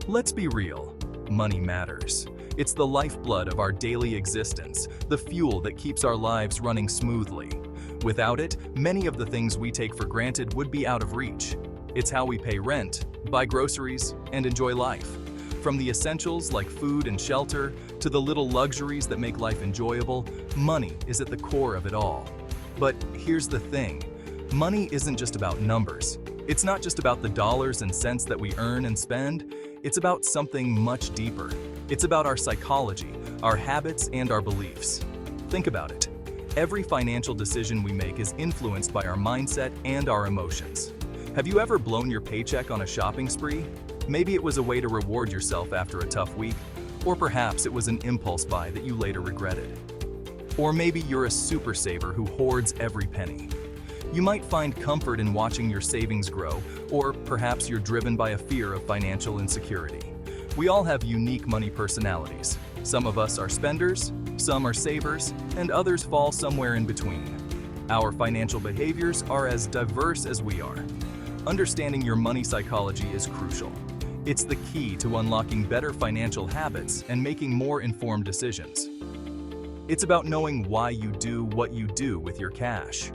Let's be real. Money matters. It's the lifeblood of our daily existence, the fuel that keeps our lives running smoothly. Without it, many of the things we take for granted would be out of reach. It's how we pay rent, buy groceries, and enjoy life. From the essentials like food and shelter to the little luxuries that make life enjoyable, money is at the core of it all. But here's the thing. Money isn't just about numbers. It's not just about the dollars and cents that we earn and spend. It's about something much deeper. It's about our psychology, our habits, and our beliefs. Think about it. Every financial decision we make is influenced by our mindset and our emotions. Have you ever blown your paycheck on a shopping spree? Maybe it was a way to reward yourself after a tough week, or perhaps it was an impulse buy that you later regretted. Or maybe you're a super saver who hoards every penny. You might find comfort in watching your savings grow, or perhaps you're driven by a fear of financial insecurity. We all have unique money personalities. Some of us are spenders, some are savers, and others fall somewhere in between. Our financial behaviors are as diverse as we are. Understanding your money psychology is crucial. It's the key to unlocking better financial habits and making more informed decisions. It's about knowing why you do what you do with your cash.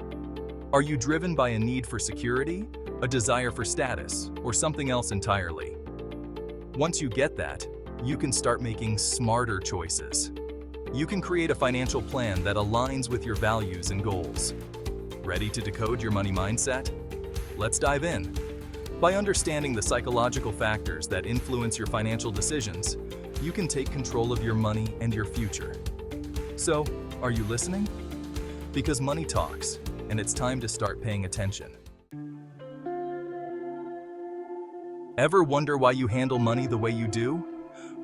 Are you driven by a need for security, a desire for status, or something else entirely? Once you get that, you can start making smarter choices. You can create a financial plan that aligns with your values and goals. Ready to decode your money mindset? Let's dive in. By understanding the psychological factors that influence your financial decisions, you can take control of your money and your future. So, are you listening? Because money talks, and it's time to start paying attention. Ever wonder why you handle money the way you do?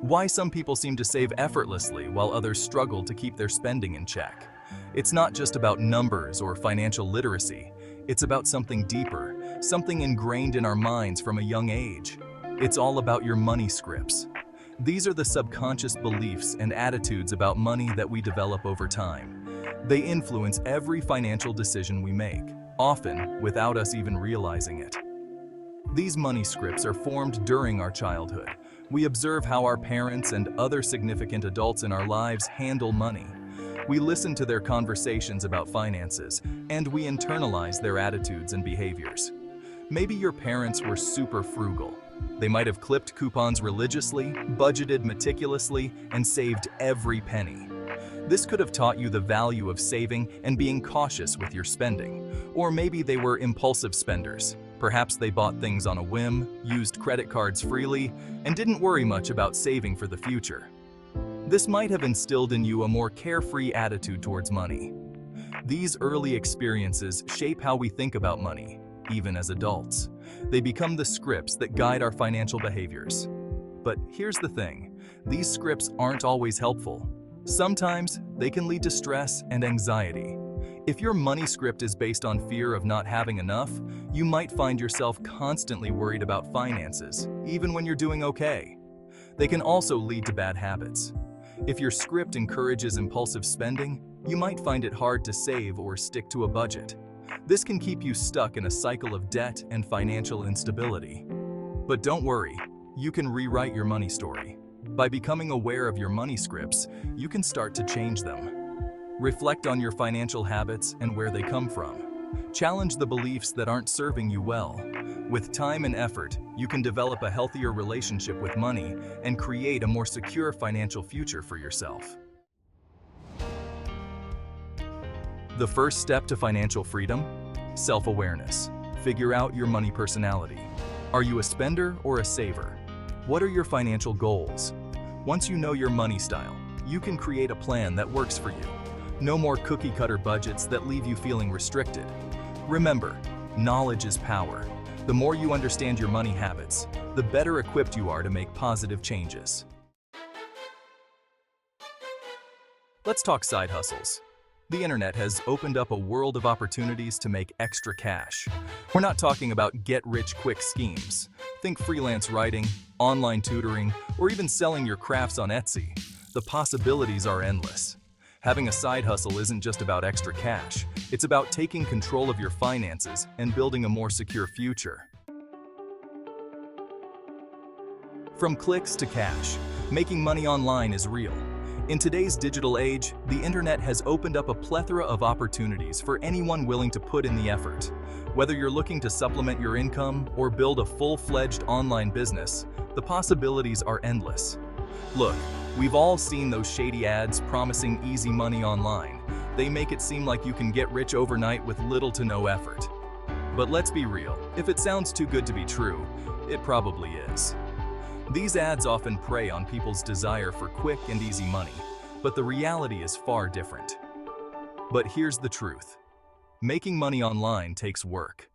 Why some people seem to save effortlessly while others struggle to keep their spending in check? It's not just about numbers or financial literacy. It's about something deeper, something ingrained in our minds from a young age. It's all about your money scripts. These are the subconscious beliefs and attitudes about money that we develop over time. They influence every financial decision we make, often without us even realizing it. These money scripts are formed during our childhood. We observe how our parents and other significant adults in our lives handle money. We listen to their conversations about finances, and we internalize their attitudes and behaviors. Maybe your parents were super frugal. They might have clipped coupons religiously, budgeted meticulously, and saved every penny. This could have taught you the value of saving and being cautious with your spending. Or maybe they were impulsive spenders. Perhaps they bought things on a whim, used credit cards freely, and didn't worry much about saving for the future. This might have instilled in you a more carefree attitude towards money. These early experiences shape how we think about money, even as adults. They become the scripts that guide our financial behaviors. But here's the thing, these scripts aren't always helpful. Sometimes they can lead to stress and anxiety. If your money script is based on fear of not having enough, you might find yourself constantly worried about finances, even when you're doing okay. They can also lead to bad habits. If your script encourages impulsive spending, you might find it hard to save or stick to a budget. This can keep you stuck in a cycle of debt and financial instability. But don't worry, you can rewrite your money story. By becoming aware of your money scripts, you can start to change them. Reflect on your financial habits and where they come from. Challenge the beliefs that aren't serving you well. With time and effort, you can develop a healthier relationship with money and create a more secure financial future for yourself. The first step to financial freedom? Self-awareness. Figure out your money personality. Are you a spender or a saver? What are your financial goals? Once you know your money style, you can create a plan that works for you. No more cookie-cutter budgets that leave you feeling restricted. Remember, knowledge is power. The more you understand your money habits, the better equipped you are to make positive changes. Let's talk side hustles. The internet has opened up a world of opportunities to make extra cash. We're not talking about get-rich-quick schemes. Think freelance writing, online tutoring, or even selling your crafts on Etsy. The possibilities are endless. Having a side hustle isn't just about extra cash. It's about taking control of your finances and building a more secure future. From clicks to cash, making money online is real. In today's digital age, the internet has opened up a plethora of opportunities for anyone willing to put in the effort. Whether you're looking to supplement your income or build a full-fledged online business, the possibilities are endless. Look, we've all seen those shady ads promising easy money online. They make it seem like you can get rich overnight with little to no effort. But let's be real, if it sounds too good to be true, it probably is. These ads often prey on people's desire for quick and easy money, but the reality is far different. But here's the truth. Making money online takes work.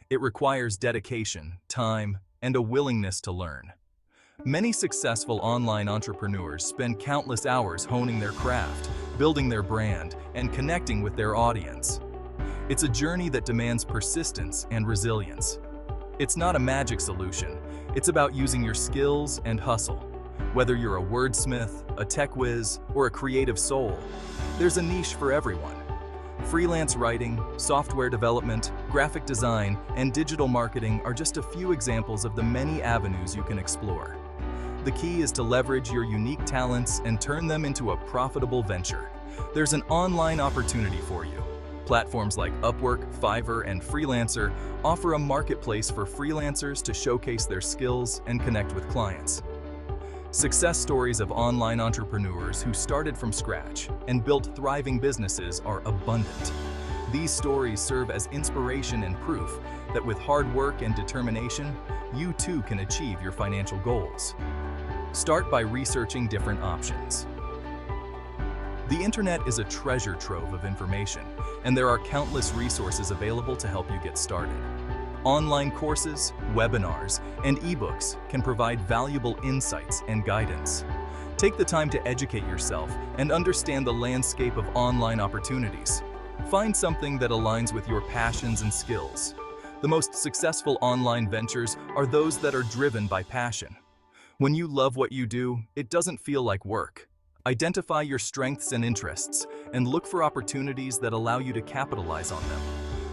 It requires dedication, time, and a willingness to learn. Many successful online entrepreneurs spend countless hours honing their craft, building their brand, and connecting with their audience. It's a journey that demands persistence and resilience. It's not a magic solution. It's about using your skills and hustle. Whether you're a wordsmith, a tech whiz, or a creative soul, there's a niche for everyone. Freelance writing, software development, graphic design, and digital marketing are just a few examples of the many avenues you can explore. The key is to leverage your unique talents and turn them into a profitable venture. There's an online opportunity for you. Platforms like Upwork, Fiverr, and Freelancer offer a marketplace for freelancers to showcase their skills and connect with clients. Success stories of online entrepreneurs who started from scratch and built thriving businesses are abundant. These stories serve as inspiration and proof that with hard work and determination, you too can achieve your financial goals. Start by researching different options. The internet is a treasure trove of information, and there are countless resources available to help you get started. Online courses, webinars, and ebooks can provide valuable insights and guidance. Take the time to educate yourself and understand the landscape of online opportunities. Find something that aligns with your passions and skills. The most successful online ventures are those that are driven by passion. When you love what you do, it doesn't feel like work. Identify your strengths and interests and look for opportunities that allow you to capitalize on them.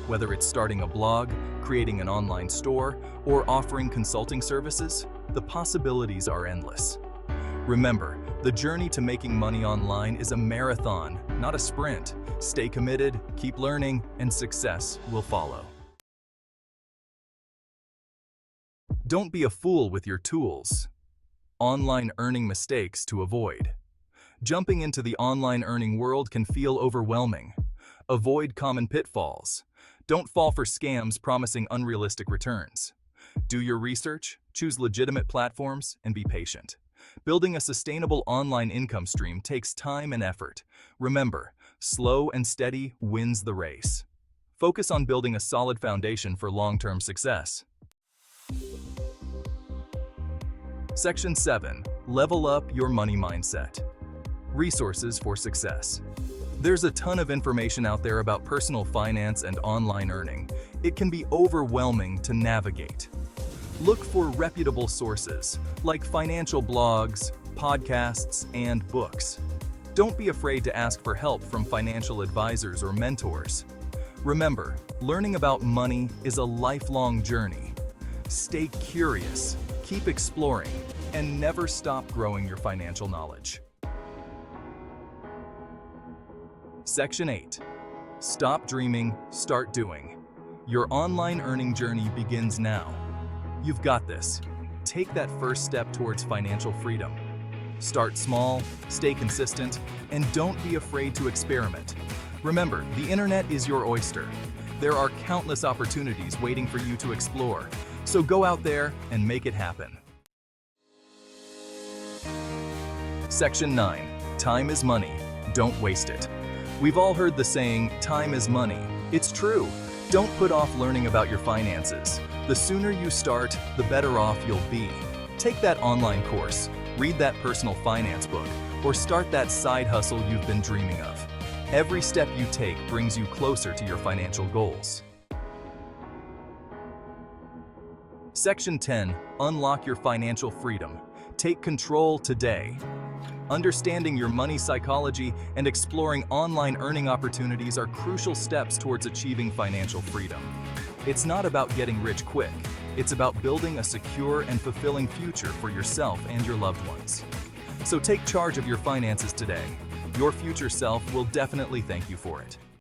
Whether it's starting a blog, creating an online store, or offering consulting services, the possibilities are endless. Remember, the journey to making money online is a marathon, not a sprint. Stay committed, keep learning, and success will follow. Don't be a fool with your tools. Online earning mistakes to avoid. Jumping into the online earning world can feel overwhelming. Avoid common pitfalls. Don't fall for scams promising unrealistic returns. Do your research, choose legitimate platforms, and be patient. Building a sustainable online income stream takes time and effort. Remember, slow and steady wins the race. Focus on building a solid foundation for long-term success. Section 7. Level up your money mindset. Resources for success. There's a ton of information out there about personal finance and online earning. It can be overwhelming to navigate. Look for reputable sources like financial blogs, podcasts, and books. Don't be afraid to ask for help from financial advisors or mentors. Remember, learning about money is a lifelong journey. Stay curious, keep exploring, and never stop growing your financial knowledge. Section 8. Stop dreaming, start doing. Your online earning journey begins now. You've got this. Take that first step towards financial freedom. Start small, stay consistent, and don't be afraid to experiment. Remember, the internet is your oyster. There are countless opportunities waiting for you to explore, so go out there and make it happen. Section 9. Time is money. Don't waste it. We've all heard the saying, time is money. It's true. Don't put off learning about your finances. The sooner you start, the better off you'll be. Take that online course, read that personal finance book, or start that side hustle you've been dreaming of. Every step you take brings you closer to your financial goals. Section 10. Unlock your financial freedom. Take control today. Understanding your money psychology and exploring online earning opportunities are crucial steps towards achieving financial freedom. It's not about getting rich quick. It's about building a secure and fulfilling future for yourself and your loved ones. So take charge of your finances today. Your future self will definitely thank you for it.